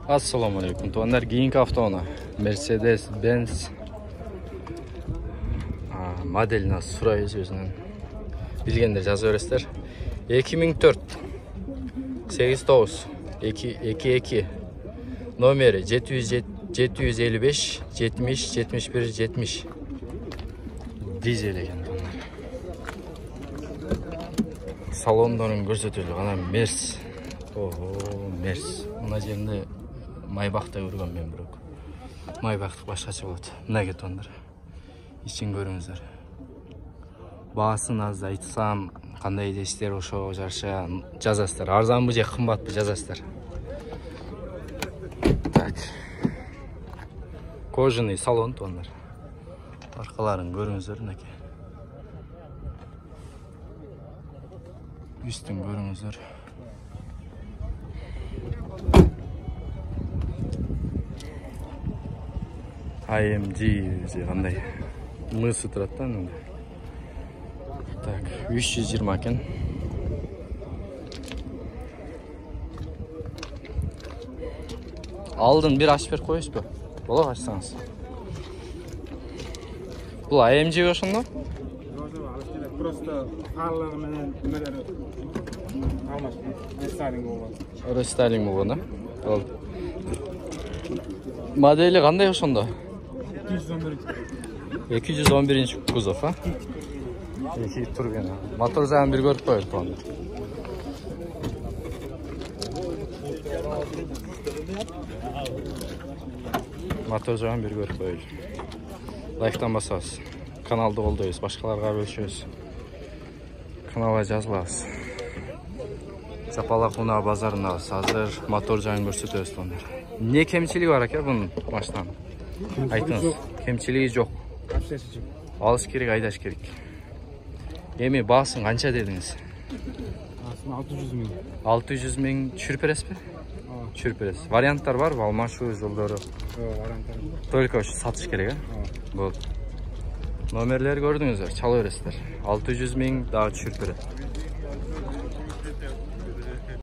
Assalamu alaikum. Tuanlar keyingi avtouna Mercedes-Benz modelini surayız özünden. Bilgenler жазып бересіздер. 2004 89 22 номері 755 70 71 70 дизель екен. Салондарын көрсөтөлү гана Мерс. Мерс. Мына жеринде майбакта көргөн мен бирок. Майбактык башкача болот. Мына кетондар. Ичин көрүңүздөр. Баасын аз айтсам, кандай идештер ошо жараша жазасыздар. Арзанбы же кымбатпы жазасыздар. Так. Кожаный салон тондар. Аркаларын көрүңүздөр мынакей. Üstün görünüzler. AMG qanday mısı тұратtan önde. Так, 320 ekan. Aldın bir açıp berip koyuyorsunuz bu. Bolak açsanız. Bu AMG ошондо? Просто фарлары менен немелери алмашты. Рестайлинг болгон. Рестайлинг болгон, да? Болду. Модели кандай ошондо? 211 кузов, а? 2 турбина. Мотор жагын бир көрүп коелу тоон. Мотор жагын бир көрүп коелу. Лайктан басабыз. Kanalda kolдойбуз, башкаларга бөлүшөбүз. Каналга жазылабыз. Жапалак унаа базарындабыз. Азыр мотор жайын көрсөтөбүз тондар. Не кемчилиги бар экен бунун машинанын? Айтыңыз. Кемчилиги жок. Алыш керек, айдаш керек. Эми баасын канча дедиңиз? 600 миң. 600 миң түшүрүп бересизби? Түшүрүп бересиз. Варианттар барбы? Алмашуу жолдору. Варианттар. Только ошо сатыш керек, а? Болду. Номерлери көрдүңүздөр, чала бересиздер. 600 миң дагы түшүрүп берет.